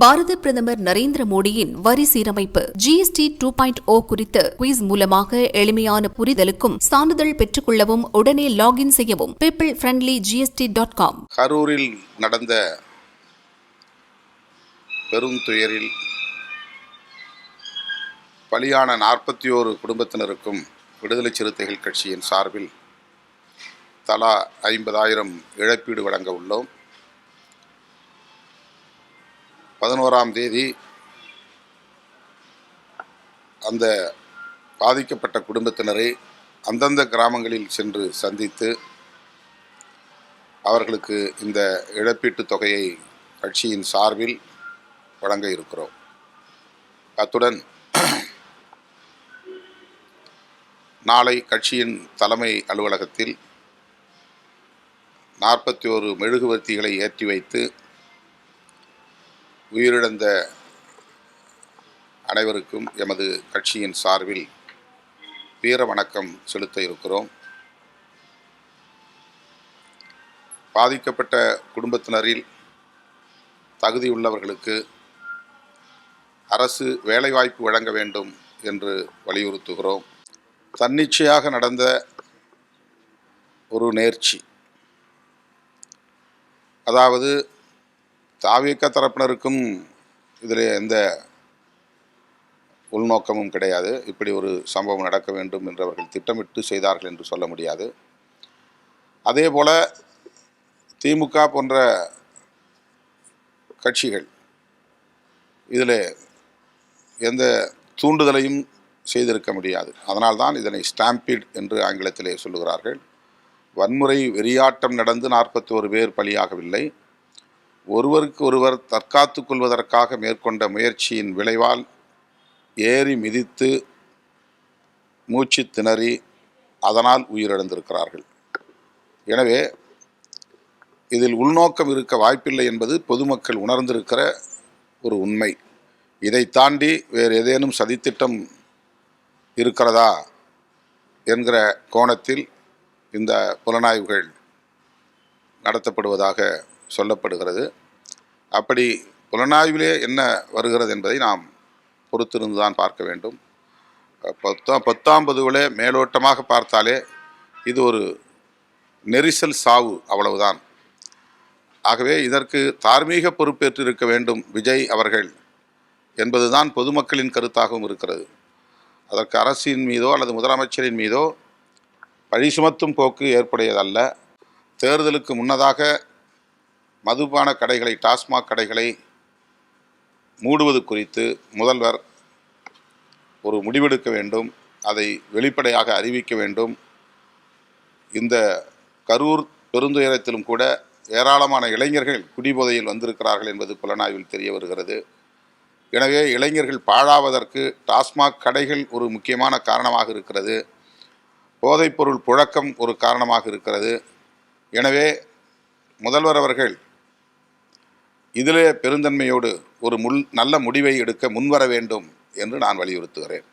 பாரத பிரதமர் நரேந்திர மோடியின் வரி சீரமைப்பு ஜிஎஸ்டி 2.0 குறித்த குவிஸ் மூலமாக எளிமையான புரிதலுக்கும் சான்றிதழ் பெற்றுக் கொள்ளவும் உடனே லாகின் செய்யவும் peopleFriendlyGST.com. கரூரில் நடந்த பெரும் துயரில் பலியான 41 குடும்பத்தினருக்கும் விடுதலை சிறுத்தைகள் கட்சியின் சார்பில் தலா 50,000 இழப்பீடு வழங்க உள்ளோம். 11ஆம் தேதி அந்த பாதிக்கப்பட்ட குடும்பத்தினரை அந்தந்த கிராமங்களில் சென்று சந்தித்து அவர்களுக்கு இந்த இழப்பீட்டுத் தொகையை கட்சியின் சார்பில் வழங்க இருக்கிறோம். அத்துடன் நாளை கட்சியின் தலைமை அலுவலகத்தில் 41 மெழுகுவர்த்திகளை ஏற்றி வைத்து உயிரிழந்த அனைவருக்கும் எமது கட்சியின் சார்பில் வீர வணக்கம் செலுத்த இருக்கிறோம். பாதிக்கப்பட்ட குடும்பத்தினரில் தகுதியுள்ளவர்களுக்கு அரசு வேலைவாய்ப்பு வழங்க வேண்டும் என்று வலியுறுத்துகிறோம். தன்னிச்சையாக நடந்த ஒரு நேர்ச்சி, அதாவது தாவேக தரப்பினருக்கும் இதில் எந்த உள்நோக்கமும் கிடையாது. இப்படி ஒரு சம்பவம் நடக்க வேண்டும் என்று அவர்கள் திட்டமிட்டு செய்தார்கள் என்று சொல்ல முடியாது. அதே போல திமுக போன்ற கட்சிகள் இதில் எந்த தூண்டுதலையும் செய்திருக்க முடியாது. அதனால்தான் இதனை ஸ்டாம்பீட் என்று ஆங்கிலத்திலே சொல்லுகிறார்கள். வன்முறை வெறியாட்டம் நடந்து 41 பேர் பலியாகவில்லை. ஒருவருக்கு ஒருவர் தற்காத்துக் கொள்வதற்காக மேற்கொண்ட முயற்சியின் விளைவால் ஏறி மிதித்து மூச்சு திணறி அதனால் உயிரிழந்திருக்கிறார்கள். எனவே இதில் உள்நோக்கம் இருக்க வாய்ப்பில்லை என்பது பொதுமக்கள் உணர்ந்திருக்கிற ஒரு உண்மை. இதை தாண்டி வேறு ஏதேனும் சதித்திட்டம் இருக்கிறதா என்கிற கோணத்தில் இந்த புலனாய்வுகள் நடத்தப்படுவதாக சொல்லப்படுகிறது. அப்படி புலனாய்விலே என்ன வருகிறது என்பதை நாம் பொறுத்திருந்து தான் பார்க்க வேண்டும். 10ஆம் பதுவிலே மேலோட்டமாக பார்த்தாலே இது ஒரு நெரிசல் சாவு, அவ்வளவுதான். ஆகவே இதற்கு தார்மீக பொறுப்பேற்று இருக்க வேண்டும் விஜய் அவர்கள் என்பதுதான் பொதுமக்களின் கருத்தாகவும் இருக்கிறது. அதற்கு அரசின் மீதோ அல்லது முதலமைச்சரின் மீதோ பழி சுமத்தும் போக்கு ஏற்புடையதல்ல. தேர்தலுக்கு முன்னதாக மதுபான கடைகளை, டாஸ்மாக் கடைகளை மூடுவது குறித்து முதல்வர் ஒரு முடிவெடுக்க வேண்டும். அதை வெளிப்படையாக அறிவிக்க வேண்டும். இந்த கரூர் பெருந்துயரத்திலும் கூட ஏராளமான இளைஞர்கள் குடிபோதையில் வந்திருக்கிறார்கள் என்பது புலனாய்வில் தெரிய வருகிறது. எனவே இளைஞர்கள் பாழாவதற்கு டாஸ்மாக் கடைகள் ஒரு முக்கியமான காரணமாக இருக்கிறது. போதைப்பொருள் புழக்கம் ஒரு காரணமாக இருக்கிறது. எனவே முதல்வர் அவர்கள் இதிலே பெருந்தன்மையோடு ஒரு நல்ல முடிவை எடுக்க முன்வர வேண்டும் என்று நான் வலியுறுத்துகிறேன்.